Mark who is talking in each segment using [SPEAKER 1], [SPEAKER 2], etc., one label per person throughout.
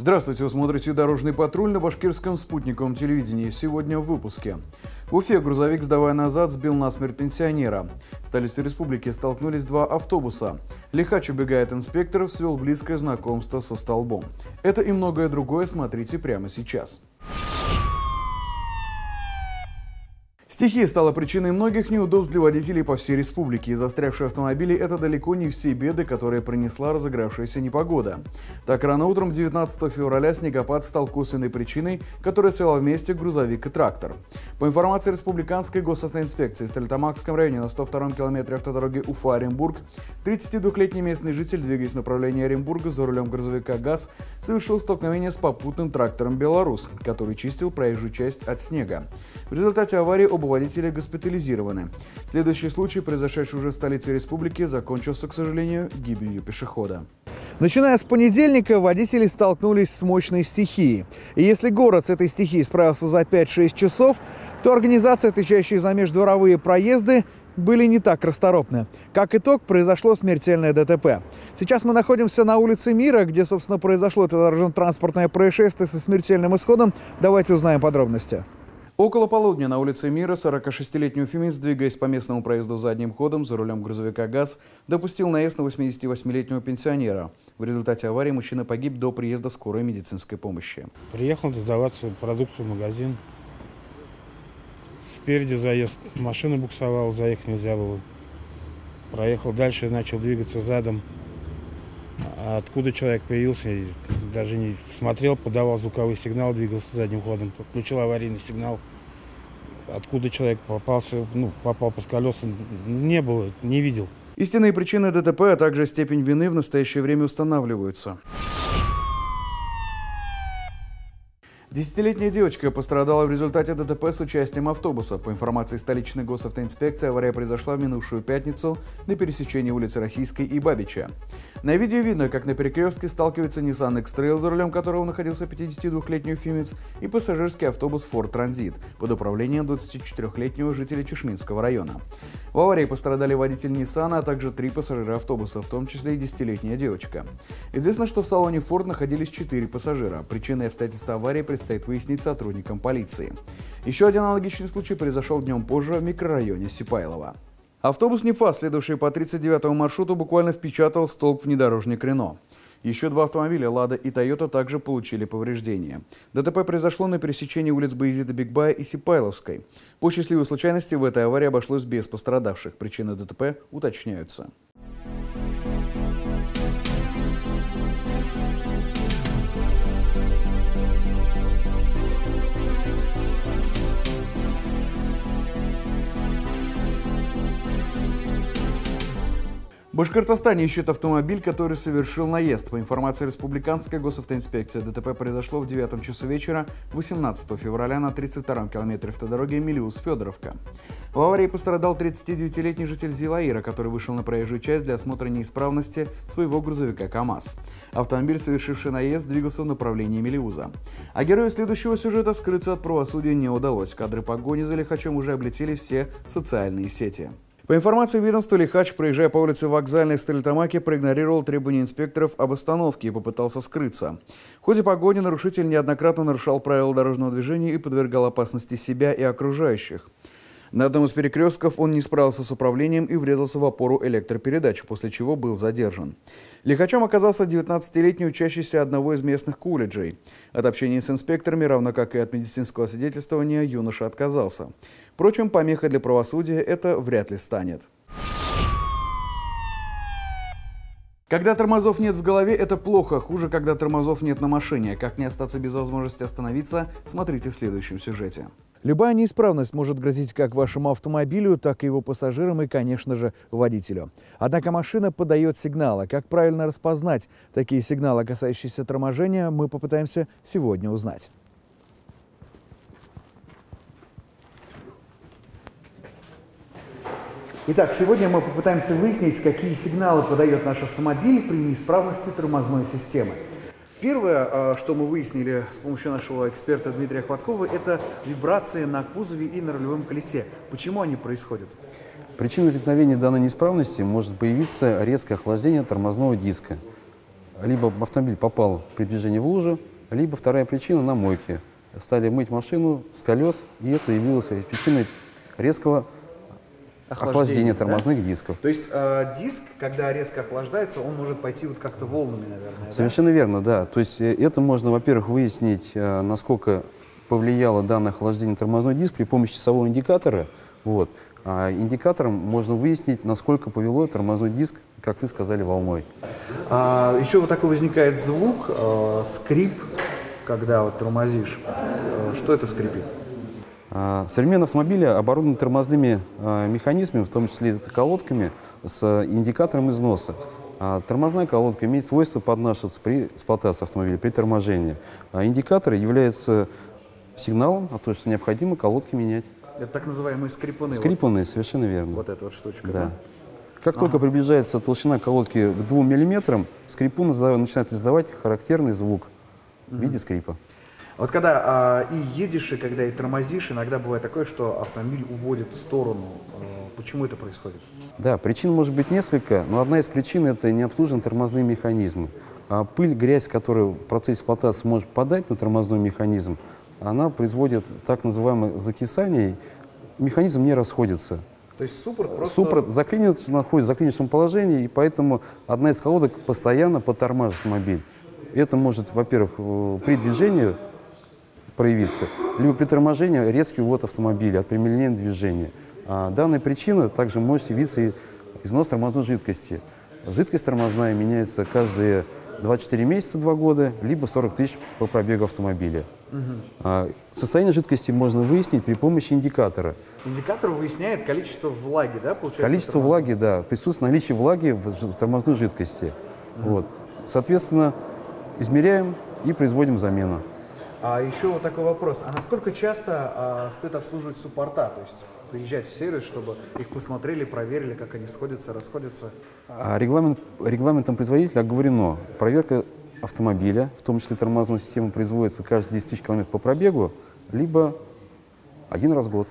[SPEAKER 1] Здравствуйте, вы смотрите «Дорожный патруль» на башкирском спутниковом телевидении. Сегодня в выпуске. В Уфе грузовик, сдавая назад, сбил насмерть пенсионера. В столице республики столкнулись два автобуса. Лихач убегает инспекторов, свел близкое знакомство со столбом. Это и многое другое смотрите прямо сейчас. Стихия стала причиной многих неудобств для водителей по всей республике. И застрявшие автомобили – это далеко не все беды, которые принесла разыгравшаяся непогода. Так, рано утром 19 февраля снегопад стал косвенной причиной, которая свела вместе грузовик и трактор. По информации Республиканской госавтоинспекции, в Стерлитамакском районе на 102-м километре автодороги Уфа-Оренбург 32-летний местный житель, двигаясь в направлении Оренбурга за рулем грузовика ГАЗ, совершил столкновение с попутным трактором «Беларус», который чистил проезжую часть от снега. В результате аварии оба водители госпитализированы. Следующий случай, произошедший уже в столице республики, закончился, к сожалению, гибелью пешехода. Начиная с понедельника, водители столкнулись с мощной стихией. И если город с этой стихией справился за 5-6 часов, то организации, отвечающие за междворовые проезды, были не так расторопны. Как итог, произошло смертельное ДТП. Сейчас мы находимся на улице Мира, где, собственно, произошло это дорожно-транспортное происшествие со смертельным исходом. Давайте узнаем подробности. Около полудня на улице Мира 46-летний уфимец, двигаясь по местному проезду задним ходом за рулем грузовика ГАЗ, допустил наезд на 88-летнего пенсионера. В результате аварии мужчина погиб до приезда скорой медицинской помощи.
[SPEAKER 2] Приехал сдаваться продукцию в магазин. Спереди заезд, машина буксовала, заехать нельзя было. Проехал дальше, начал двигаться задом. А откуда человек появился, даже не смотрел, подавал звуковой сигнал, двигался задним ходом, подключил аварийный сигнал. Откуда человек попал под колеса, не было, не видел.
[SPEAKER 1] Истинные причины ДТП, а также степень вины в настоящее время устанавливаются. 10-летняя девочка пострадала в результате ДТП с участием автобуса. По информации столичной госавтоинспекции, авария произошла в минувшую пятницу на пересечении улицы Российской и Бабича. На видео видно, как на перекрестке сталкивается Nissan X-Trail, за рулем которого находился 52-летний уфимец, и пассажирский автобус Ford Transit под управлением 24-летнего жителя Чешминского района. В аварии пострадали водитель Nissan, а также 3 пассажира автобуса, в том числе и 10-летняя девочка. Известно, что в салоне Ford находились 4 пассажира. Причины и обстоятельства аварии предстоит выяснить сотрудникам полиции. Еще один аналогичный случай произошел днем позже в микрорайоне Сипайлово. Автобус НИФА, следовавший по 39-му маршруту, буквально впечатал столб внедорожник Рено. Еще 2 автомобиля «Лада» и «Тойота» также получили повреждения. ДТП произошло на пересечении улиц Баязида Бигбая и Сипайловской. По счастливой случайности в этой аварии обошлось без пострадавших. Причины ДТП уточняются. В Башкортостане ищут автомобиль, который совершил наезд. По информации Республиканской госавтоинспекции, ДТП произошло в 9 часу вечера 18 февраля на 32-м километре автодороги Мелиус-Федоровка. В аварии пострадал 39-летний житель Зилаира, который вышел на проезжую часть для осмотра неисправности своего грузовика КАМАЗ. Автомобиль, совершивший наезд, двигался в направлении Мелиуза. А герою следующего сюжета скрыться от правосудия не удалось. Кадры погони за лихачом уже облетели все социальные сети. По информации ведомства, лихач, проезжая по улице Вокзальной в Стерлитамаке, проигнорировал требования инспекторов об остановке и попытался скрыться. В ходе погони нарушитель неоднократно нарушал правила дорожного движения и подвергал опасности себя и окружающих. На одном из перекрестков он не справился с управлением и врезался в опору электропередач, после чего был задержан. Лихачом оказался 19-летний учащийся одного из местных колледжей. От общения с инспекторами, равно как и от медицинского свидетельствования, юноша отказался. Впрочем, помехой для правосудия это вряд ли станет. Когда тормозов нет в голове, это плохо. Хуже, когда тормозов нет на машине. Как не остаться без возможности остановиться, смотрите в следующем сюжете. Любая неисправность может грозить как вашему автомобилю, так и его пассажирам и, конечно же, водителю. Однако машина подает сигналы. Как правильно распознать такие сигналы, касающиеся торможения, мы попытаемся сегодня узнать. Итак, сегодня мы попытаемся выяснить, какие сигналы подает наш автомобиль при неисправности тормозной системы. Первое, что мы выяснили с помощью нашего эксперта Дмитрия Хваткова, это вибрации на кузове и на рулевом колесе. Почему они происходят?
[SPEAKER 3] Причиной возникновения данной неисправности может появиться резкое охлаждение тормозного диска. Либо автомобиль попал при движении в лужу, Либо вторая причина — на мойке. Стали мыть машину с колес, и это явилось причиной резкого охлаждения тормозных дисков.
[SPEAKER 1] То есть диск, когда резко охлаждается, он может пойти вот как-то волнами, наверное,
[SPEAKER 3] Совершенно верно, да. То есть это можно, во-первых, выяснить, насколько повлияло данное охлаждение тормозной диск при помощи часового индикатора. Вот. А индикатором можно выяснить, насколько повело тормозной диск, как вы сказали, волной.
[SPEAKER 1] Еще вот такой возникает звук, скрип, когда вот тормозишь. Что это скрипит?
[SPEAKER 3] Современные автомобили оборудованы тормозными механизмами, в том числе колодками, с индикатором износа. Тормозная колодка имеет свойство поднашиваться при эксплуатации автомобиля, при торможении. Индикатор является сигналом о том, что необходимо колодки менять.
[SPEAKER 1] Это так называемые скрипуны.
[SPEAKER 3] Скрипуны, совершенно верно.
[SPEAKER 1] Вот эта вот штучка,
[SPEAKER 3] да?
[SPEAKER 1] Да.
[SPEAKER 3] Как только приближается толщина колодки к 2 мм, скрипун начинает издавать характерный звук в виде скрипа.
[SPEAKER 1] Вот когда и едешь, и когда и тормозишь, иногда бывает такое, что автомобиль уводит в сторону. Почему это происходит?
[SPEAKER 3] Да, причин может быть несколько, но одна из причин — это необслуженные тормозные механизмы. Пыль, грязь, которая в процессе эксплуатации может попадать на тормозной механизм, она производит так называемое закисание, механизм не расходится.
[SPEAKER 1] То есть суппорт просто...
[SPEAKER 3] Суппорт заклинит, находится в заклинившем положении, и поэтому одна из колодок постоянно подтормаживает автомобиль. Это может, во-первых, при движении проявиться, либо при торможении резкий увод автомобиля от прямолинейного движения. Данная причина также может явиться и износ тормозной жидкости. Жидкость тормозная меняется каждые 24 месяца, 2 года, либо 40 тысяч по пробегу автомобиля. Состояние жидкости можно выяснить при помощи индикатора.
[SPEAKER 1] Индикатор выясняет количество влаги, да, получается?
[SPEAKER 3] Количество влаги, да, присутствует наличие влаги в тормозной жидкости. Вот. Соответственно, измеряем и производим замену.
[SPEAKER 1] Еще вот такой вопрос. А насколько часто стоит обслуживать суппорта? То есть приезжать в сервис, чтобы их посмотрели, проверили, как они сходятся, расходятся?
[SPEAKER 3] Регламентом производителя оговорено: проверка автомобиля, в том числе тормозной системы, производится каждые 10 тысяч километров по пробегу, либо один раз в год.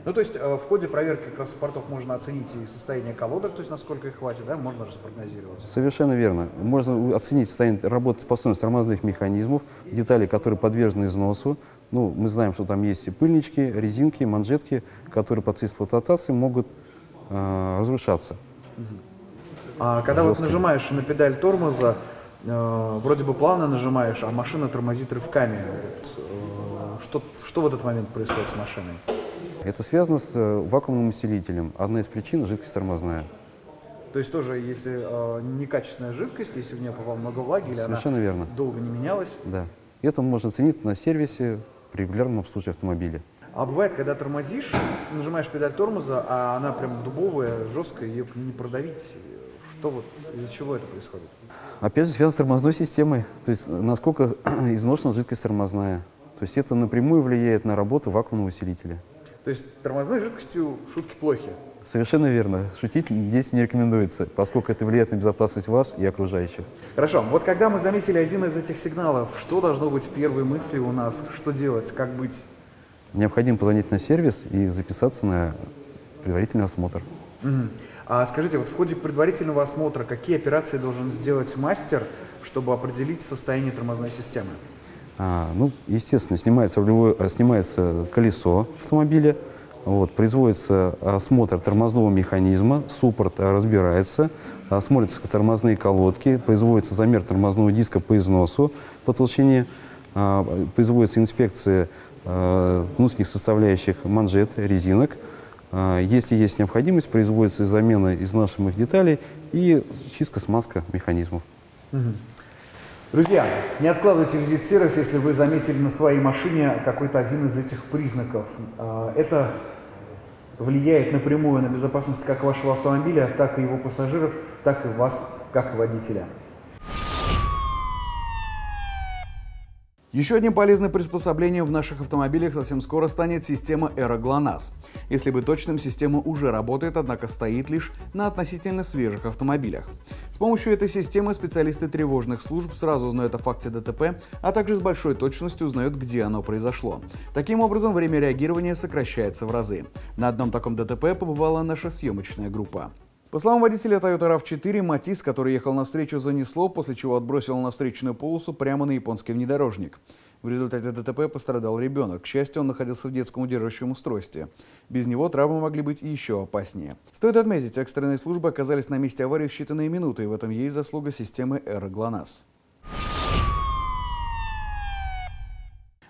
[SPEAKER 1] Ну, то есть в ходе проверки как раз суппортов можно оценить и состояние колодок, то есть насколько их хватит, да, можно же спрогнозировать.
[SPEAKER 3] Совершенно верно. Можно оценить состояние работоспособности тормозных механизмов, детали, которые подвержены износу. Ну, мы знаем, что там есть и пыльнички, резинки, манжетки, которые под эксплуатацией могут разрушаться.
[SPEAKER 1] Когда вот нажимаешь на педаль тормоза, вроде бы плавно нажимаешь, а машина тормозит рывками. Что в этот момент происходит с машиной?
[SPEAKER 3] Это связано с вакуумным усилителем. Одна из причин — жидкость тормозная.
[SPEAKER 1] То есть тоже, если некачественная жидкость, если в нее попало много влаги, или
[SPEAKER 3] Совершенно
[SPEAKER 1] она
[SPEAKER 3] верно.
[SPEAKER 1] долго не менялась?
[SPEAKER 3] Да. Это можно оценить на сервисе при регулярном обслуживании автомобиля.
[SPEAKER 1] А бывает, когда тормозишь, нажимаешь педаль тормоза, а она прям дубовая, жесткая, ее не продавить. Что вот, из-за чего это происходит?
[SPEAKER 3] Опять же, связано с тормозной системой. То есть насколько изношена жидкость тормозная. То есть это напрямую влияет на работу вакуумного усилителя.
[SPEAKER 1] То есть тормозной жидкостью шутки плохи?
[SPEAKER 3] Совершенно верно. Шутить здесь не рекомендуется, поскольку это влияет на безопасность вас и окружающих.
[SPEAKER 1] Хорошо. Вот когда мы заметили один из этих сигналов, что должно быть первой мыслью у нас? Что делать? Как быть?
[SPEAKER 3] Необходимо позвонить на сервис и записаться на предварительный осмотр.
[SPEAKER 1] А скажите, вот в ходе предварительного осмотра какие операции должен сделать мастер, чтобы определить состояние тормозной системы?
[SPEAKER 3] Ну, естественно, снимается колесо автомобиля, вот, производится осмотр тормозного механизма, суппорт разбирается, смотрятся тормозные колодки, производится замер тормозного диска по износу по толщине, производится инспекция внутренних составляющих манжет, резинок. Если есть необходимость, производится замена изнашиваемых деталей и чистка, смазка механизмов.
[SPEAKER 1] Друзья, не откладывайте визит в сервис, если вы заметили на своей машине какой-то один из этих признаков. Это влияет напрямую на безопасность как вашего автомобиля, так и его пассажиров, так и вас, как водителя. Еще одним полезным приспособлением в наших автомобилях совсем скоро станет система Aero GLONASS. Если быть точным, система уже работает, однако стоит лишь на относительно свежих автомобилях. С помощью этой системы специалисты тревожных служб сразу узнают о факте ДТП, а также с большой точностью узнают, где оно произошло. Таким образом, время реагирования сокращается в разы. На одном таком ДТП побывала наша съемочная группа. По словам водителя Toyota RAV4, Матис, который ехал навстречу, занесло, после чего отбросил на встречную полосу прямо на японский внедорожник. В результате ДТП пострадал ребенок. К счастью, он находился в детском удерживающем устройстве. Без него травмы могли быть еще опаснее. Стоит отметить, экстренные службы оказались на месте аварии в считанные минуты, и в этом есть заслуга системы ЭРО-ГЛОНАСС.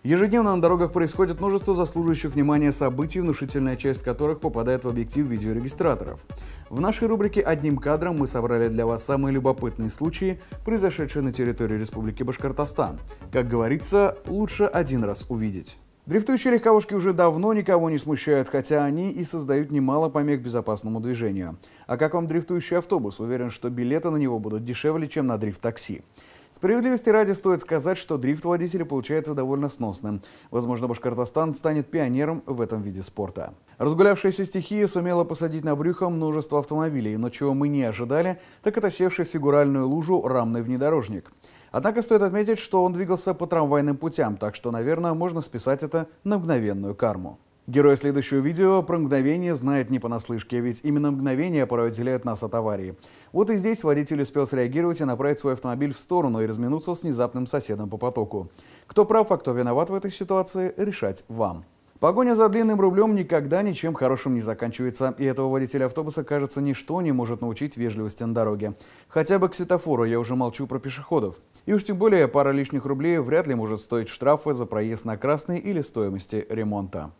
[SPEAKER 1] Ежедневно на дорогах происходит множество заслуживающих внимания событий, внушительная часть которых попадает в объектив видеорегистраторов. В нашей рубрике «Одним кадром» мы собрали для вас самые любопытные случаи, произошедшие на территории Республики Башкортостан. Как говорится, лучше один раз увидеть. Дрифтующие легковушки уже давно никого не смущают, хотя они и создают немало помех безопасному движению. А как вам дрифтующий автобус? Уверен, что билеты на него будут дешевле, чем на дрифт-такси. Справедливости ради стоит сказать, что дрифт у водителя получается довольно сносным. Возможно, Башкортостан станет пионером в этом виде спорта. Разгулявшаяся стихия сумела посадить на брюхо множество автомобилей, но чего мы не ожидали, так это севший в фигуральную лужу рамный внедорожник. Однако стоит отметить, что он двигался по трамвайным путям, так что, наверное, можно списать это на мгновенную карму. Герой следующего видео про мгновение знает не понаслышке, ведь именно мгновение порой отделяет нас от аварии. Вот и здесь водитель успел среагировать и направить свой автомобиль в сторону и разминуться с внезапным соседом по потоку. Кто прав, а кто виноват в этой ситуации, решать вам. Погоня за длинным рублем никогда ничем хорошим не заканчивается, и этого водителя автобуса, кажется, ничто не может научить вежливости на дороге. Хотя бы к светофору, я уже молчу про пешеходов. И уж тем более пара лишних рублей вряд ли может стоить штрафа за проезд на красный или стоимости ремонта.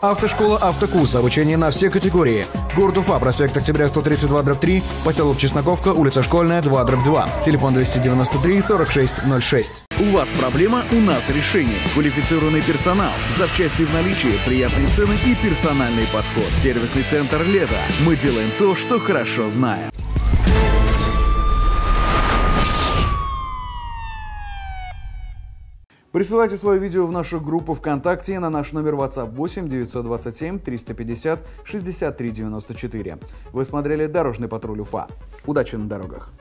[SPEAKER 4] Автошкола «Автокурс». Обучение на все категории. Город Уфа, проспект Октября 132/3, поселок Чесноковка, улица Школьная, 2/2. Телефон 293 46 06.
[SPEAKER 1] У вас проблема, у нас решение. Квалифицированный персонал, запчасти в наличии, приятные цены и персональный подход. Сервисный центр «Лето». Мы делаем то, что хорошо знаем. Присылайте свое видео в нашу группу ВКонтакте на наш номер WhatsApp 8 927 350 63 94. Вы смотрели «Дорожный патруль Уфа». Удачи на дорогах!